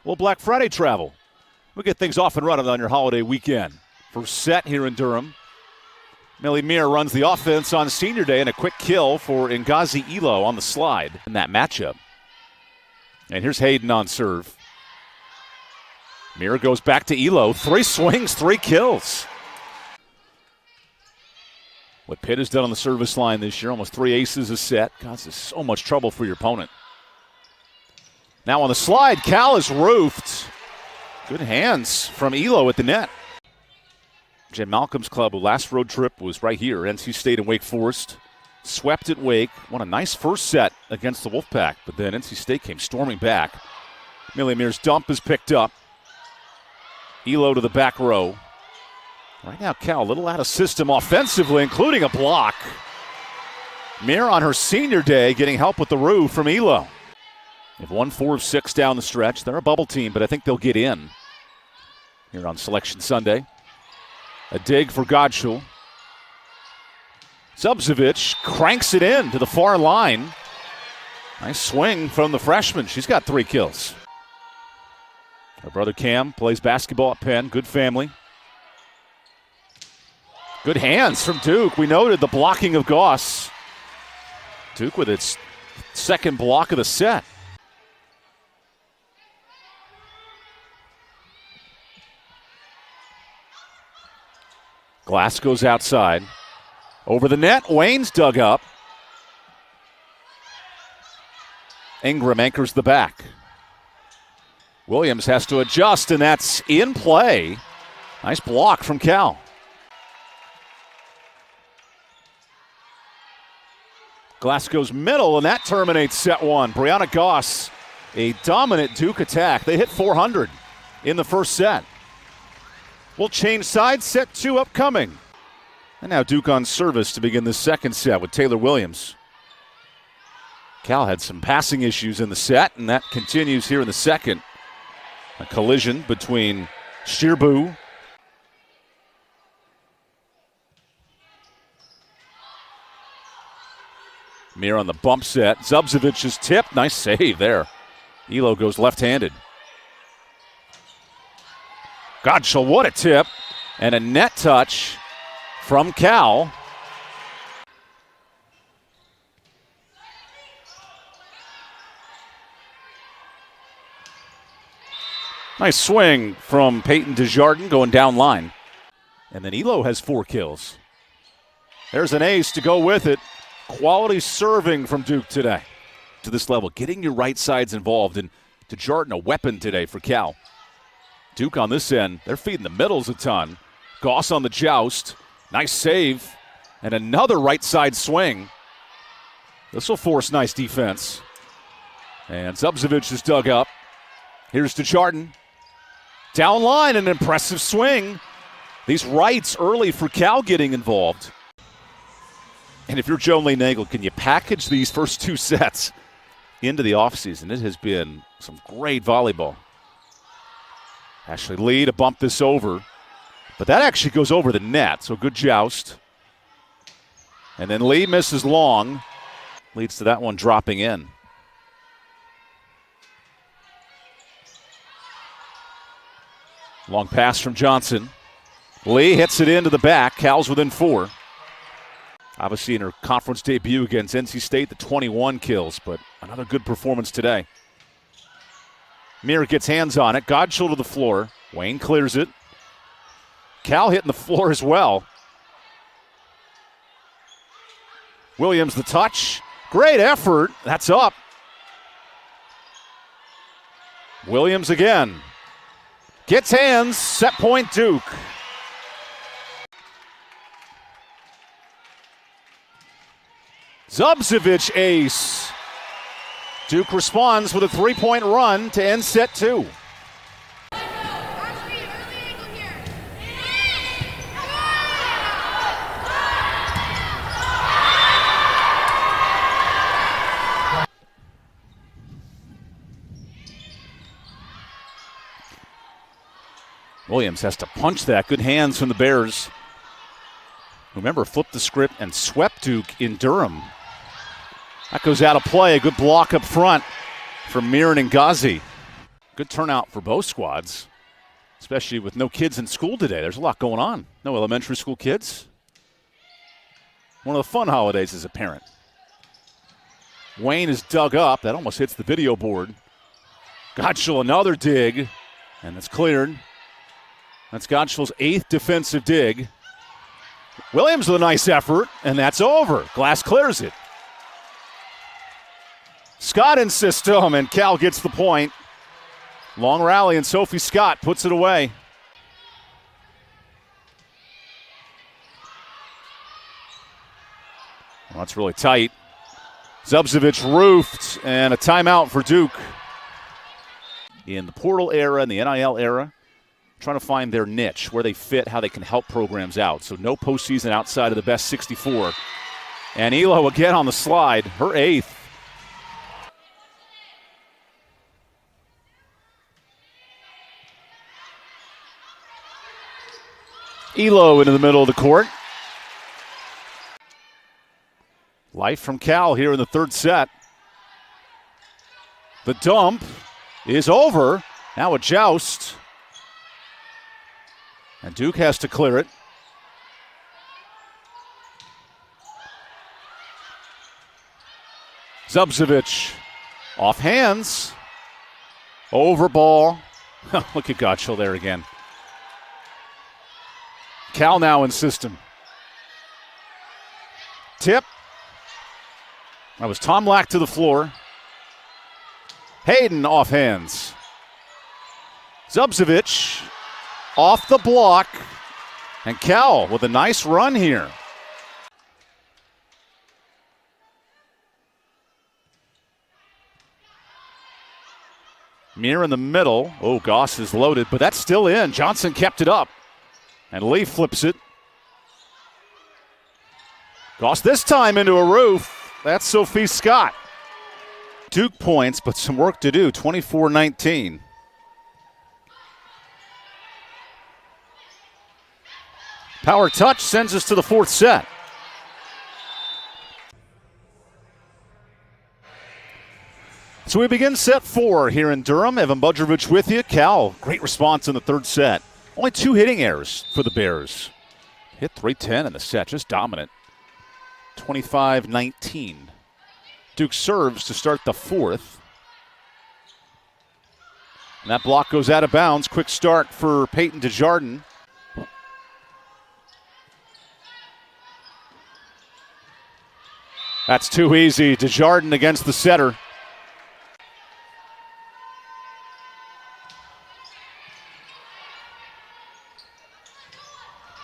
Well, Black Friday travel. We'll get things off and running on your holiday weekend. First set here in Durham. Millie Meir runs the offense on senior day and a quick kill for Ngozi Elo on the slide in that matchup. And here's Hayden on serve. Meir goes back to Elo. 3 swings, 3 kills. What Pitt has done on the service line this year, almost 3 aces a set, causes so much trouble for your opponent. Now on the slide, Cal is roofed. Good hands from Elo at the net. Jim Malcolm's club, who last road trip was right here, NC State and Wake Forest. Swept at Wake, won a nice first set against the Wolfpack, but then NC State came storming back. Millie Meir's dump is picked up. Elo to the back row. Right now, Cal a little out of system offensively, including a block. Meir on her senior day getting help with the roof from Elo. They've won 4 of 6 down the stretch. They're a bubble team, but I think they'll get in here on Selection Sunday. A dig for Godshall. Zubcevic cranks it in to the far line. Nice swing from the freshman. She's got 3 kills. Her brother Cam plays basketball at Penn. Good family. Good hands from Duke. We noted the blocking of Goss. Duke with its second block of the set. Glass goes outside. Over the net, Wayne's dug up. Ingram anchors the back. Williams has to adjust, and that's in play. Nice block from Cal. Glass goes middle, and that terminates set 1. Brianna Goss, a dominant Duke attack. They hit 400 in the first set. We'll change sides, set 2 upcoming. And now Duke on service to begin the second set with Taylor Williams. Cal had some passing issues in the set, and that continues here in the second. A collision between Shearbu. Meir on the bump set. Zubcevic's tip. Nice save there. Elo goes left-handed. Godshall, what a tip. And a net touch from Cal. Nice swing from Peyton Desjardins going down line. And then Elo has 4 kills. There's an ace to go with it. Quality serving from Duke today. To this level, getting your right sides involved. And Desjardins, a weapon today for Cal. Duke on this end, they're feeding the middles a ton. Goss on the joust. Nice save. And another right side swing. This will force nice defense. And Zubcevic is dug up. Here's Desjardins. Down line, an impressive swing. These rights early for Cal getting involved. And if you're Joan Lee Nagel, can you package these first 2 sets into the offseason? It has been some great volleyball. Ashley Lee to bump this over. But that actually goes over the net, so good joust. And then Lee misses long. Leads to that one dropping in. Long pass from Johnson. Lee hits it into the back. Cal's within 4. Obviously in her conference debut against NC State, the 21 kills, but another good performance today. Meir gets hands on it. Godshall to the floor. Wayne clears it. Cal hitting the floor as well. Williams the touch. Great effort. That's up. Williams again. Gets hands. Set point Duke. Zubcevic ace. Duke responds with a 3-point run to end set 2. Williams has to punch that. Good hands from the Bears. Remember, flipped the script and swept Duke in Durham. That goes out of play. A good block up front from Meir and Ngozi. Good turnout for both squads, especially with no kids in school today. There's a lot going on. No elementary school kids. One of the fun holidays as a parent. Wayne is dug up. That almost hits the video board. Gottschall, another dig, and it's cleared. That's Gottschall's 8th defensive dig. Williams with a nice effort, and that's over. Glass clears it. Scott in system, and Cal gets the point. Long rally, and Sophie Scott puts it away. Well, that's really tight. Zubcevic roofed, and a timeout for Duke. In the portal era and the NIL era, trying to find their niche, where they fit, how they can help programs out. So no postseason outside of the best 64. And Elo again on the slide, her 8th. Elo into the middle of the court. Life from Cal here in the third set. The dump is over. Now a joust. And Duke has to clear it. Zubcevic off hands. Over ball. Look at Gottschall there again. Cal now in system. Tip. That was Tom Lack to the floor. Hayden off hands. Zubcevic off the block. And Cal with a nice run here. Mir in the middle. Oh, Goss is loaded, but that's still in. Johnson kept it up. And Lee flips it. Goss this time into a roof. That's Sophie Scott. Duke points, but some work to do. 24-19. Power touch sends us to the fourth set. So we begin set 4 here in Durham. Evan Budrovich with you. Cal, great response in the third set. Only 2 hitting errors for the Bears. Hit 310 in the set, just dominant. 25-19. Duke serves to start the fourth. And that block goes out of bounds. Quick start for Peyton Desjardins. That's too easy. Desjardins against the setter.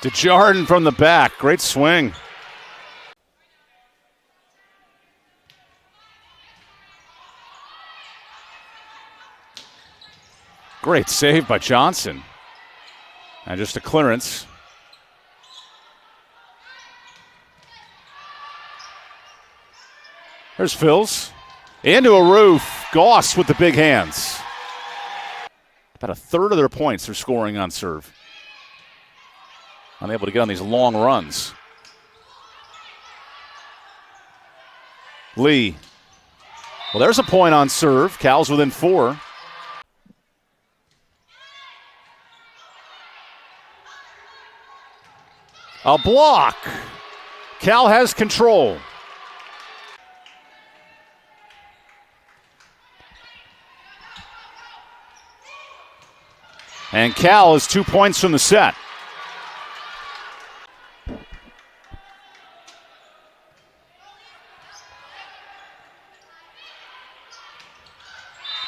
Desjardins from the back. Great swing. Great save by Johnson. And just a clearance. There's Phils. Into a roof. Goss with the big hands. About a third of their points they're scoring on serve. Unable to get on these long runs. Lee. Well, there's a point on serve. Cal's within 4. A block. Cal has control. And Cal is 2 points from the set.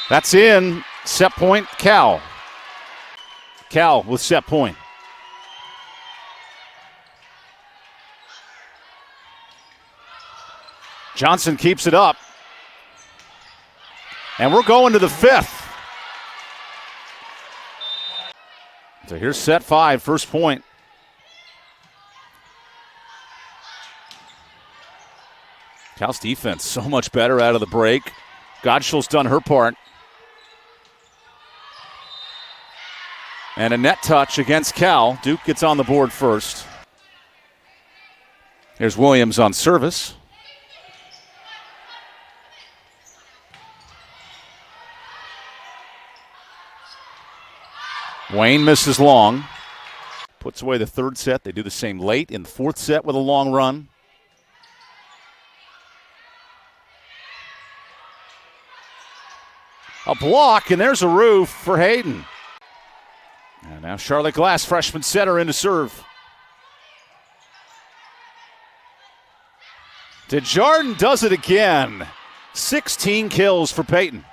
That's in. Set point, Cal. Cal with set point. Johnson keeps it up. And we're going to the fifth. So here's set 5, first point. Cal's defense so much better out of the break. Gottschall's done her part. And a net touch against Cal. Duke gets on the board first. Here's Williams on service. Wayne misses long. Puts away the third set. They do the same late in the fourth set with a long run. A block, and there's a roof for Hayden. And now Charlotte Glass, freshman setter, in to serve. DeJarden does it again. 16 kills for Peyton.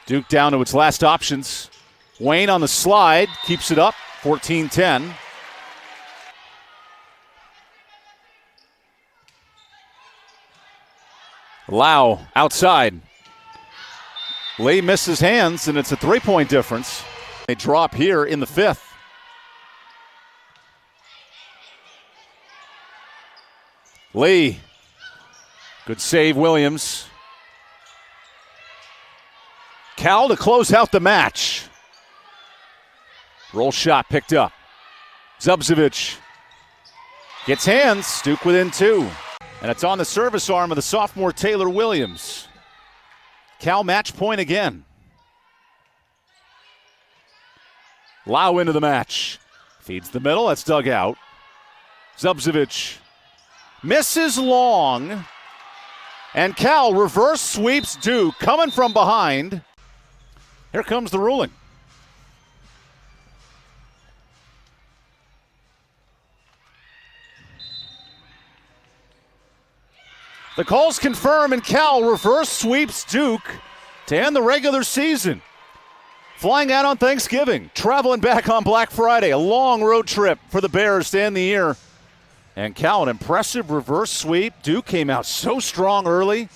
Duke down to its last options. Wayne on the slide, keeps it up, 14-10. Lau outside. Lee misses hands, and it's a three-point difference. They drop here in the fifth. Lee. Good save, Williams. Cal to close out the match. Roll shot picked up. Zubcevic gets hands. Duke within two. And it's on the service arm of the sophomore Taylor Williams. Cal match point again. Lau into the match. Feeds the middle. That's dug out. Zubcevic misses long. And Cal reverse sweeps Duke, coming from behind. Here comes the ruling. The calls confirm, and Cal reverse sweeps Duke to end the regular season. Flying out on Thanksgiving, traveling back on Black Friday. A long road trip for the Bears to end the year. And Cal, an impressive reverse sweep. Duke came out so strong early.